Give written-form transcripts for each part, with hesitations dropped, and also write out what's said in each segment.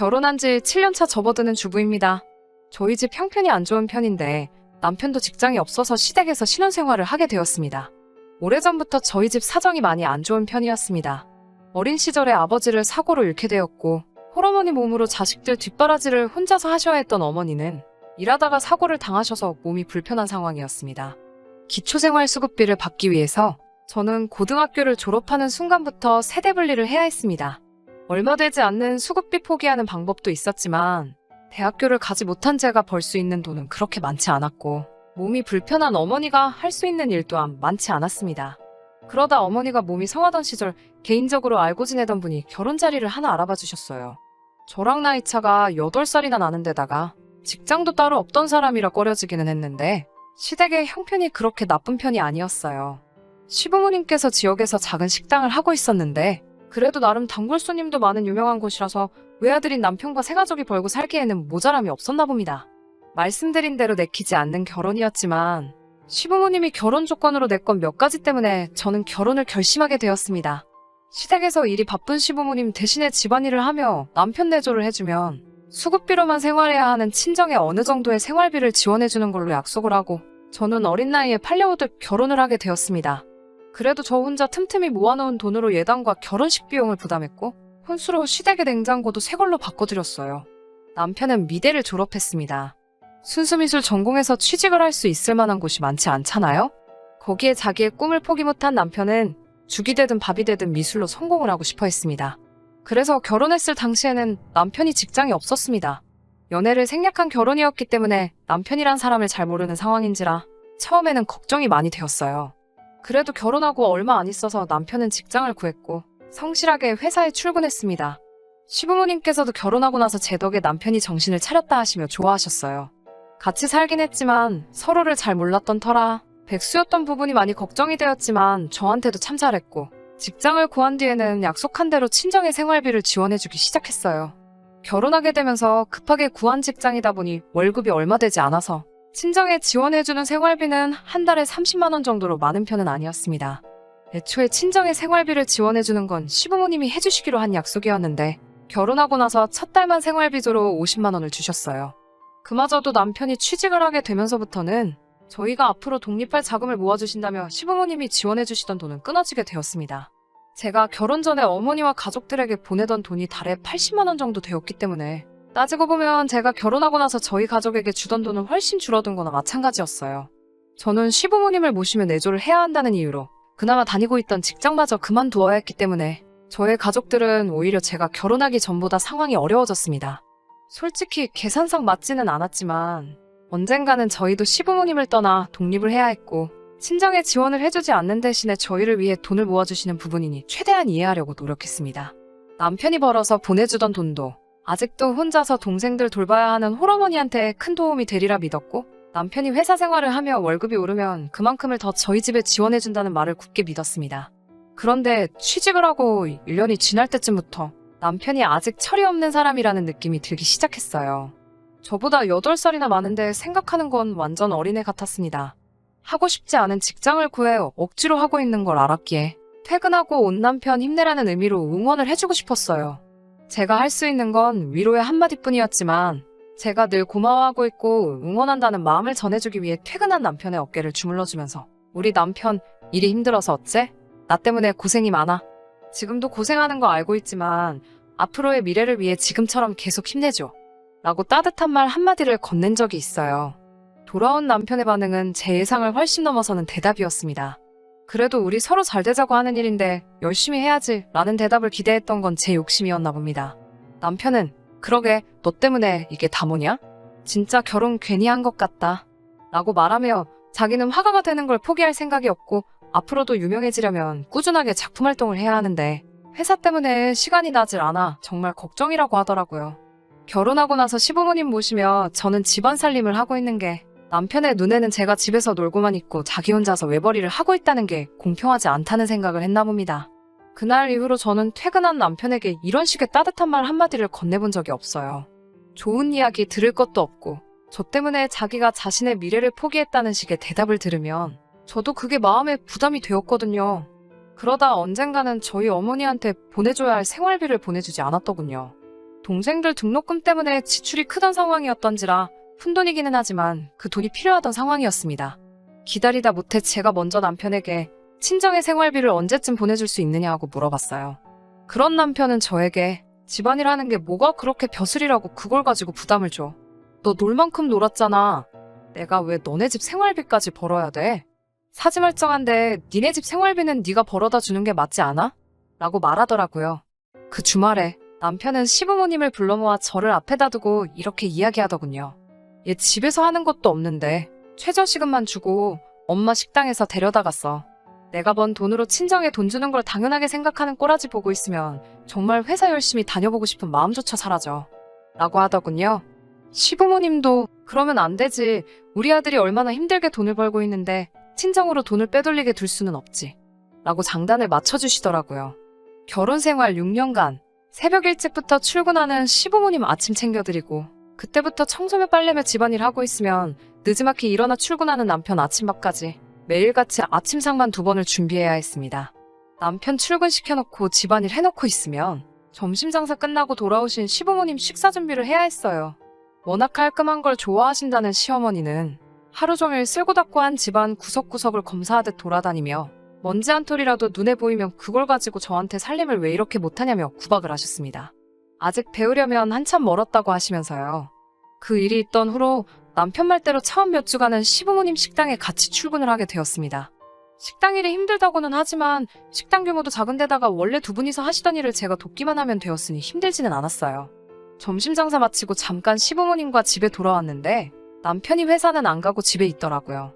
결혼한 지 7년차 접어드는 주부입니다. 저희 집 형편이 안 좋은 편인데 남편도 직장이 없어서 시댁에서 신혼생활을 하게 되었습니다. 오래전부터 저희 집 사정이 많이 안 좋은 편이었습니다. 어린 시절에 아버지를 사고로 잃게 되었고 홀어머니 몸으로 자식들 뒷바라지를 혼자서 하셔야 했던 어머니는 일하다가 사고를 당하셔서 몸이 불편한 상황이었습니다. 기초생활수급비를 받기 위해서 저는 고등학교를 졸업하는 순간부터 세대 분리를 해야 했습니다. 얼마 되지 않는 수급비 포기하는 방법도 있었지만 대학교를 가지 못한 제가 벌 수 있는 돈은 그렇게 많지 않았고 몸이 불편한 어머니가 할 수 있는 일 또한 많지 않았습니다. 그러다 어머니가 몸이 성하던 시절 개인적으로 알고 지내던 분이 결혼 자리를 하나 알아봐 주셨어요. 저랑 나이 차가 8살이나 나는 데다가 직장도 따로 없던 사람이라 꺼려지기는 했는데 시댁의 형편이 그렇게 나쁜 편이 아니었어요. 시부모님께서 지역에서 작은 식당을 하고 있었는데 그래도 나름 단골 손님도 많은 유명한 곳이라서 외아들인 남편과 새가족이 벌고 살기에는 모자람이 없었나 봅니다. 말씀드린 대로 내키지 않는 결혼이었지만 시부모님이 결혼 조건으로 냈건 몇 가지 때문에 저는 결혼을 결심하게 되었습니다. 시댁에서 일이 바쁜 시부모님 대신에 집안일을 하며 남편 내조를 해주면 수급비로만 생활해야 하는 친정에 어느 정도의 생활비를 지원해주는 걸로 약속을 하고 저는 어린 나이에 팔려오듯 결혼을 하게 되었습니다. 그래도 저 혼자 틈틈이 모아놓은 돈으로 예단과 결혼식 비용을 부담했고 혼수로 시댁의 냉장고도 새 걸로 바꿔드렸어요. 남편은 미대를 졸업했습니다. 순수미술 전공해서 취직을 할 수 있을 만한 곳이 많지 않잖아요? 거기에 자기의 꿈을 포기 못한 남편은 죽이 되든 밥이 되든 미술로 성공을 하고 싶어 했습니다. 그래서 결혼했을 당시에는 남편이 직장이 없었습니다. 연애를 생략한 결혼이었기 때문에 남편이란 사람을 잘 모르는 상황인지라 처음에는 걱정이 많이 되었어요. 그래도 결혼하고 얼마 안 있어서 남편은 직장을 구했고 성실하게 회사에 출근했습니다. 시부모님께서도 결혼하고 나서 제 덕에 남편이 정신을 차렸다 하시며 좋아하셨어요. 같이 살긴 했지만 서로를 잘 몰랐던 터라 백수였던 부분이 많이 걱정이 되었지만 저한테도 참 잘했고 직장을 구한 뒤에는 약속한 대로 친정의 생활비를 지원해주기 시작했어요. 결혼하게 되면서 급하게 구한 직장이다 보니 월급이 얼마 되지 않아서 친정에 지원해주는 생활비는 한 달에 30만 원 정도로 많은 편은 아니었습니다. 애초에 친정에 생활비를 지원해주는 건 시부모님이 해주시기로 한 약속이었는데 결혼하고 나서 첫 달만 생활비조로 50만 원을 주셨어요. 그마저도 남편이 취직을 하게 되면서부터는 저희가 앞으로 독립할 자금을 모아주신다며 시부모님이 지원해주시던 돈은 끊어지게 되었습니다. 제가 결혼 전에 어머니와 가족들에게 보내던 돈이 달에 80만 원 정도 되었기 때문에 따지고 보면 제가 결혼하고 나서 저희 가족에게 주던 돈은 훨씬 줄어든 거나 마찬가지였어요. 저는 시부모님을 모시며 내조를 해야 한다는 이유로 그나마 다니고 있던 직장마저 그만두어야 했기 때문에 저의 가족들은 오히려 제가 결혼하기 전보다 상황이 어려워졌습니다. 솔직히 계산상 맞지는 않았지만 언젠가는 저희도 시부모님을 떠나 독립을 해야 했고 친정에 지원을 해주지 않는 대신에 저희를 위해 돈을 모아주시는 부분이니 최대한 이해하려고 노력했습니다. 남편이 벌어서 보내주던 돈도 아직도 혼자서 동생들 돌봐야 하는 홀어머니한테 큰 도움이 되리라 믿었고 남편이 회사 생활을 하며 월급이 오르면 그만큼을 더 저희 집에 지원해준다는 말을 굳게 믿었습니다. 그런데 취직을 하고 1년이 지날 때쯤부터 남편이 아직 철이 없는 사람이라는 느낌이 들기 시작했어요. 저보다 8살이나 많은데 생각하는 건 완전 어린애 같았습니다. 하고 싶지 않은 직장을 구해 억지로 하고 있는 걸 알았기에 퇴근하고 온 남편 힘내라는 의미로 응원을 해주고 싶었어요. 제가 할 수 있는 건 위로의 한마디뿐이었지만 제가 늘 고마워하고 있고 응원한다는 마음을 전해주기 위해 퇴근한 남편의 어깨를 주물러주면서 우리 남편 일이 힘들어서 어째? 나 때문에 고생이 많아. 지금도 고생하는 거 알고 있지만 앞으로의 미래를 위해 지금처럼 계속 힘내줘. 라고 따뜻한 말 한마디를 건넨 적이 있어요. 돌아온 남편의 반응은 제 예상을 훨씬 넘어서는 대답이었습니다. 그래도 우리 서로 잘 되자고 하는 일인데 열심히 해야지 라는 대답을 기대했던 건 제 욕심이었나 봅니다. 남편은 그러게 너 때문에 이게 다 뭐냐? 진짜 결혼 괜히 한 것 같다. 라고 말하며 자기는 화가가 되는 걸 포기할 생각이 없고 앞으로도 유명해지려면 꾸준하게 작품 활동을 해야 하는데 회사 때문에 시간이 나질 않아 정말 걱정이라고 하더라고요. 결혼하고 나서 시부모님 모시며 저는 집안 살림을 하고 있는 게 남편의 눈에는 제가 집에서 놀고만 있고 자기 혼자서 외벌이를 하고 있다는 게 공평하지 않다는 생각을 했나 봅니다. 그날 이후로 저는 퇴근한 남편에게 이런 식의 따뜻한 말 한마디를 건네본 적이 없어요. 좋은 이야기 들을 것도 없고 저 때문에 자기가 자신의 미래를 포기했다는 식의 대답을 들으면 저도 그게 마음에 부담이 되었거든요. 그러다 언젠가는 저희 어머니한테 보내줘야 할 생활비를 보내주지 않았더군요. 동생들 등록금 때문에 지출이 크던 상황이었던지라 푼돈이기는 하지만 그 돈이 필요하던 상황이었습니다. 기다리다 못해 제가 먼저 남편에게 친정의 생활비를 언제쯤 보내줄 수 있느냐 고 물어봤어요. 그런 남편은 저에게 집안일 하는 게 뭐가 그렇게 벼슬이라고 그걸 가지고 부담을 줘. 너 놀 만큼 놀았잖아. 내가 왜 너네 집 생활비까지 벌어야 돼? 사지말쩡한데 니네 집 생활비는 네가 벌어다 주는 게 맞지 않아? 라고 말하더라고요. 그 주말에 남편은 시부모님을 불러 모아 저를 앞에다 두고 이렇게 이야기하더군요. 얘 집에서 하는 것도 없는데 최저시급만 주고 엄마 식당에서 데려다 갔어. 내가 번 돈으로 친정에 돈 주는 걸 당연하게 생각하는 꼬라지 보고 있으면 정말 회사 열심히 다녀보고 싶은 마음조차 사라져. 라고 하더군요. 시부모님도 그러면 안 되지. 우리 아들이 얼마나 힘들게 돈을 벌고 있는데 친정으로 돈을 빼돌리게 둘 수는 없지. 라고 장단을 맞춰주시더라고요. 결혼생활 6년간 새벽 일찍부터 출근하는 시부모님 아침 챙겨드리고 그때부터 청소며 빨래며 집안일 하고 있으면 늦지막히 일어나 출근하는 남편 아침밥까지 매일같이 아침상만 2번을 준비해야 했습니다. 남편 출근시켜놓고 집안일 해놓고 있으면 점심 장사 끝나고 돌아오신 시부모님 식사 준비를 해야 했어요. 워낙 깔끔한 걸 좋아하신다는 시어머니는 하루 종일 쓸고 닦고 한 집안 구석구석을 검사하듯 돌아다니며 먼지 한 톨이라도 눈에 보이면 그걸 가지고 저한테 살림을 왜 이렇게 못하냐며 구박을 하셨습니다. 아직 배우려면 한참 멀었다고 하시면서요. 그 일이 있던 후로 남편 말대로 처음 몇 주간은 시부모님 식당에 같이 출근을 하게 되었습니다. 식당 일이 힘들다고는 하지만 식당 규모도 작은 데다가 원래 2분이서 하시던 일을 제가 돕기만 하면 되었으니 힘들지는 않았어요. 점심 장사 마치고 잠깐 시부모님과 집에 돌아왔는데 남편이 회사는 안 가고 집에 있더라고요.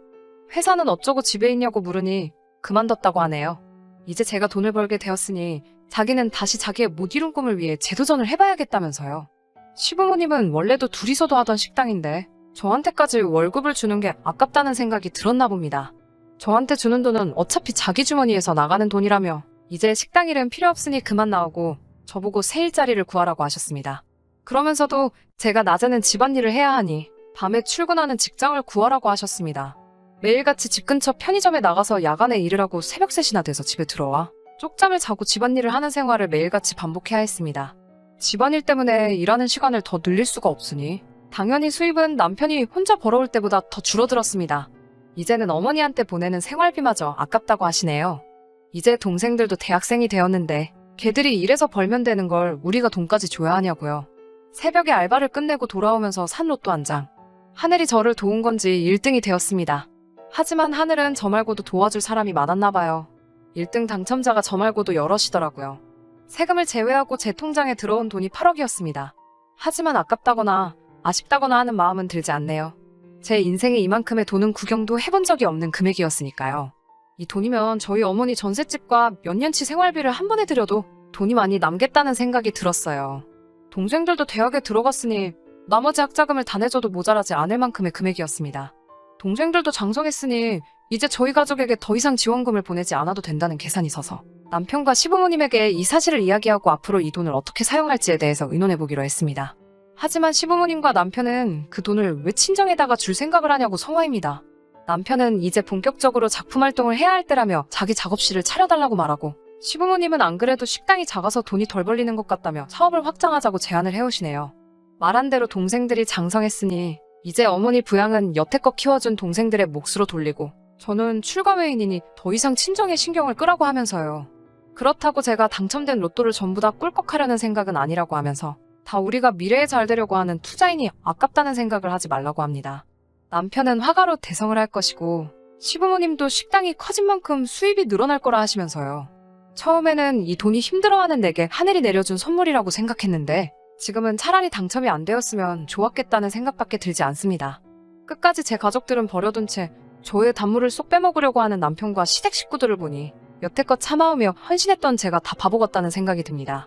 회사는 어쩌고 집에 있냐고 물으니 그만뒀다고 하네요. 이제 제가 돈을 벌게 되었으니 자기는 다시 자기의 못 이룬 꿈을 위해 재도전을 해봐야겠다면서요. 시부모님은 원래도 둘이서도 하던 식당인데 저한테까지 월급을 주는 게 아깝다는 생각이 들었나 봅니다. 저한테 주는 돈은 어차피 자기 주머니에서 나가는 돈이라며 이제 식당 일은 필요 없으니 그만 나오고 저보고 새 일자리를 구하라고 하셨습니다. 그러면서도 제가 낮에는 집안일을 해야 하니 밤에 출근하는 직장을 구하라고 하셨습니다. 매일같이 집 근처 편의점에 나가서 야간에 일을 하고 새벽 3시나 돼서 집에 들어와 쪽잠을 자고 집안일을 하는 생활을 매일같이 반복해야 했습니다. 집안일 때문에 일하는 시간을 더 늘릴 수가 없으니 당연히 수입은 남편이 혼자 벌어올 때보다 더 줄어들었습니다. 이제는 어머니한테 보내는 생활비마저 아깝다고 하시네요. 이제 동생들도 대학생이 되었는데 걔들이 일해서 벌면 되는 걸 우리가 돈까지 줘야 하냐고요. 새벽에 알바를 끝내고 돌아오면서 산 로또 한 장. 하늘이 저를 도운 건지 1등이 되었습니다. 하지만 하늘은 저 말고도 도와줄 사람이 많았나 봐요. 1등 당첨자가 저 말고도 여럿이더라고요. 세금을 제외하고 제 통장에 들어온 돈이 8억이었습니다. 하지만 아깝다거나 아쉽다거나 하는 마음은 들지 않네요. 제 인생에 이만큼의 돈은 구경도 해본 적이 없는 금액이었으니까요. 이 돈이면 저희 어머니 전셋집과 몇 년치 생활비를 한 번에 드려도 돈이 많이 남겠다는 생각이 들었어요. 동생들도 대학에 들어갔으니 나머지 학자금을 다 내줘도 모자라지 않을 만큼의 금액이었습니다. 동생들도 장성했으니 이제 저희 가족에게 더 이상 지원금을 보내지 않아도 된다는 계산이 서서 남편과 시부모님에게 이 사실을 이야기하고 앞으로 이 돈을 어떻게 사용할지에 대해서 의논해보기로 했습니다. 하지만 시부모님과 남편은 그 돈을 왜 친정에다가 줄 생각을 하냐고 성화입니다. 남편은 이제 본격적으로 작품 활동을 해야 할 때라며 자기 작업실을 차려달라고 말하고 시부모님은 안 그래도 식당이 작아서 돈이 덜 벌리는 것 같다며 사업을 확장하자고 제안을 해오시네요. 말한 대로 동생들이 장성했으니 이제 어머니 부양은 여태껏 키워준 동생들의 몫으로 돌리고 저는 출가회인이니 더 이상 친정에 신경을 끄라고 하면서요. 그렇다고 제가 당첨된 로또를 전부 다 꿀꺽하려는 생각은 아니라고 하면서 다 우리가 미래에 잘 되려고 하는 투자이니 아깝다는 생각을 하지 말라고 합니다. 남편은 화가로 대성을 할 것이고 시부모님도 식당이 커진 만큼 수입이 늘어날 거라 하시면서요. 처음에는 이 돈이 힘들어하는 내게 하늘이 내려준 선물이라고 생각했는데 지금은 차라리 당첨이 안 되었으면 좋았겠다는 생각밖에 들지 않습니다. 끝까지 제 가족들은 버려둔 채 저의 단물을 쏙 빼먹으려고 하는 남편과 시댁 식구들을 보니 여태껏 참아오며 헌신했던 제가 다 바보 같다는 생각이 듭니다.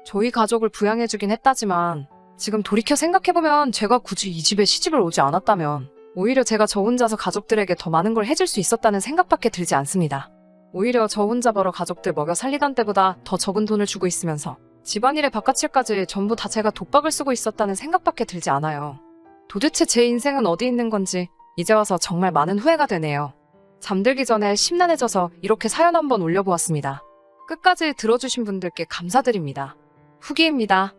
저희 가족을 부양해주긴 했다지만 지금 돌이켜 생각해보면 제가 굳이 이 집에 시집을 오지 않았다면 오히려 제가 저 혼자서 가족들에게 더 많은 걸 해줄 수 있었다는 생각밖에 들지 않습니다. 오히려 저 혼자 벌어 가족들 먹여 살리던 때보다 더 적은 돈을 주고 있으면서 집안일의 바깥일까지 전부 다 제가 독박을 쓰고 있었다는 생각밖에 들지 않아요. 도대체 제 인생은 어디 있는 건지 이제 와서 정말 많은 후회가 되네요. 잠들기 전에 심란해져서 이렇게 사연 한번 올려보았습니다. 끝까지 들어주신 분들께 감사드립니다. 후기입니다.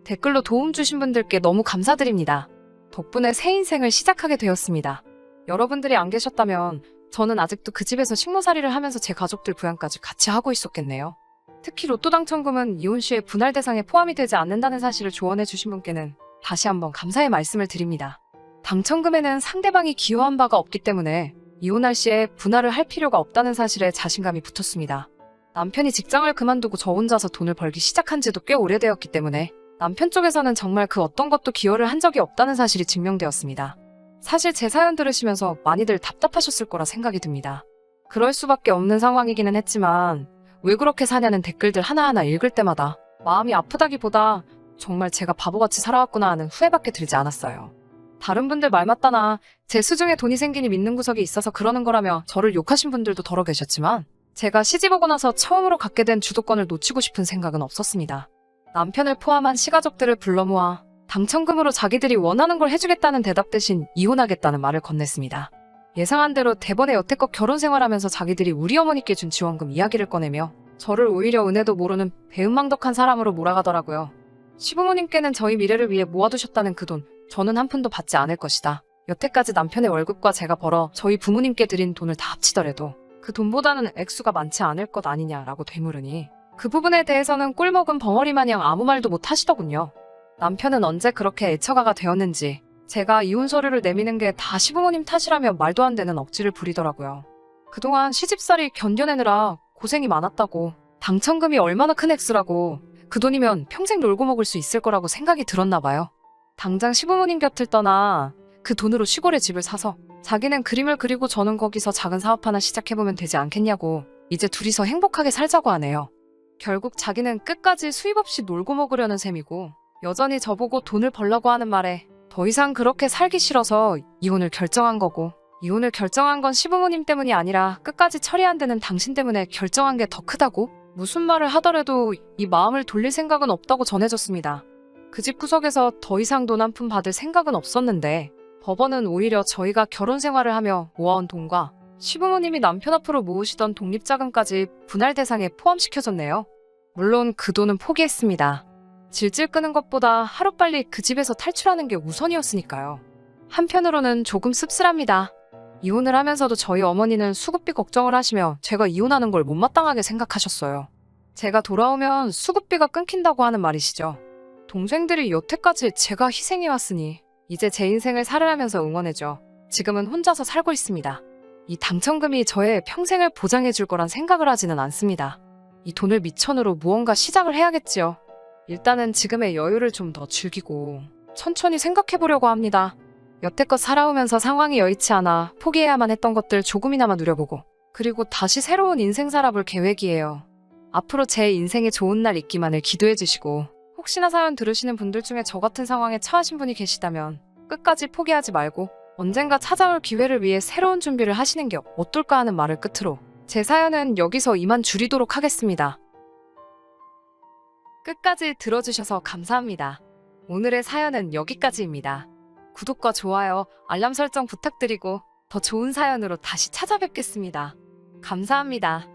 댓글로 도움 주신 분들께 너무 감사드립니다. 덕분에 새 인생을 시작하게 되었습니다. 여러분들이 안 계셨다면 저는 아직도 그 집에서 식모살이를 하면서 제 가족들 부양까지 같이 하고 있었겠네요. 특히 로또 당첨금은 이혼 시에 분할 대상에 포함이 되지 않는다는 사실을 조언해 주신 분께는 다시 한번 감사의 말씀을 드립니다. 당첨금에는 상대방이 기여한 바가 없기 때문에 이혼할 시에 분할을 할 필요가 없다는 사실에 자신감이 붙었습니다. 남편이 직장을 그만두고 저 혼자서 돈을 벌기 시작한 지도 꽤 오래되었기 때문에 남편 쪽에서는 정말 그 어떤 것도 기여를 한 적이 없다는 사실이 증명되었습니다. 사실 제 사연 들으시면서 많이들 답답하셨을 거라 생각이 듭니다. 그럴 수밖에 없는 상황이기는 했지만 왜 그렇게 사냐는 댓글들 하나하나 읽을 때마다 마음이 아프다기보다 정말 제가 바보같이 살아왔구나 하는 후회밖에 들지 않았어요. 다른 분들 말 맞다나 제 수중에 돈이 생기니 믿는 구석이 있어서 그러는 거라며 저를 욕하신 분들도 더러 계셨지만 제가 시집오고 나서 처음으로 갖게 된 주도권을 놓치고 싶은 생각은 없었습니다. 남편을 포함한 시가족들을 불러 모아 당첨금으로 자기들이 원하는 걸 해주겠다는 대답 대신 이혼하겠다는 말을 건넸습니다. 예상한 대로 대번에 여태껏 결혼 생활하면서 자기들이 우리 어머니께 준 지원금 이야기를 꺼내며 저를 오히려 은혜도 모르는 배은망덕한 사람으로 몰아가더라고요. 시부모님께는 저희 미래를 위해 모아두셨다는 그 돈, 저는 한 푼도 받지 않을 것이다. 여태까지 남편의 월급과 제가 벌어 저희 부모님께 드린 돈을 다 합치더라도 그 돈보다는 액수가 많지 않을 것 아니냐라고 되물으니 그 부분에 대해서는 꿀먹은 벙어리 마냥 아무 말도 못 하시더군요. 남편은 언제 그렇게 애처가가 되었는지 제가 이혼 서류를 내미는 게 다 시부모님 탓이라며 말도 안 되는 억지를 부리더라고요. 그동안 시집살이 견뎌내느라 고생이 많았다고, 당첨금이 얼마나 큰 액수라고, 그 돈이면 평생 놀고 먹을 수 있을 거라고 생각이 들었나 봐요. 당장 시부모님 곁을 떠나 그 돈으로 시골에 집을 사서 자기는 그림을 그리고 저는 거기서 작은 사업 하나 시작해보면 되지 않겠냐고 이제 둘이서 행복하게 살자고 하네요. 결국 자기는 끝까지 수입 없이 놀고 먹으려는 셈이고 여전히 저보고 돈을 벌려고 하는 말에 더 이상 그렇게 살기 싫어서 이혼을 결정한 거고, 이혼을 결정한 건 시부모님 때문이 아니라 끝까지 처리 안 되는 당신 때문에 결정한 게 더 크다고? 무슨 말을 하더라도 이 마음을 돌릴 생각은 없다고 전해졌습니다. 그 집 구석에서 더 이상 돈 한 푼 받을 생각은 없었는데 법원은 오히려 저희가 결혼 생활을 하며 모아온 돈과 시부모님이 남편 앞으로 모으시던 독립자금까지 분할 대상에 포함시켜줬네요. 물론 그 돈은 포기했습니다. 질질 끄는 것보다 하루빨리 그 집에서 탈출하는 게 우선이었으니까요. 한편으로는 조금 씁쓸합니다. 이혼을 하면서도 저희 어머니는 수급비 걱정을 하시며 제가 이혼하는 걸 못마땅하게 생각하셨어요. 제가 돌아오면 수급비가 끊긴다고 하는 말이시죠. 동생들이 여태까지 제가 희생해왔으니 이제 제 인생을 살아가면서 응원해줘. 지금은 혼자서 살고 있습니다. 이 당첨금이 저의 평생을 보장해줄 거란 생각을 하지는 않습니다. 이 돈을 미천으로 무언가 시작을 해야겠지요. 일단은 지금의 여유를 좀 더 즐기고 천천히 생각해보려고 합니다. 여태껏 살아오면서 상황이 여의치 않아 포기해야만 했던 것들 조금이나마 누려보고 그리고 다시 새로운 인생 살아볼 계획이에요. 앞으로 제 인생에 좋은 날 있기만을 기도해주시고 혹시나 사연 들으시는 분들 중에 저 같은 상황에 처하신 분이 계시다면 끝까지 포기하지 말고 언젠가 찾아올 기회를 위해 새로운 준비를 하시는 게 어떨까 하는 말을 끝으로 제 사연은 여기서 이만 줄이도록 하겠습니다. 끝까지 들어주셔서 감사합니다. 오늘의 사연은 여기까지입니다. 구독과 좋아요, 알람 설정 부탁드리고 더 좋은 사연으로 다시 찾아뵙겠습니다. 감사합니다.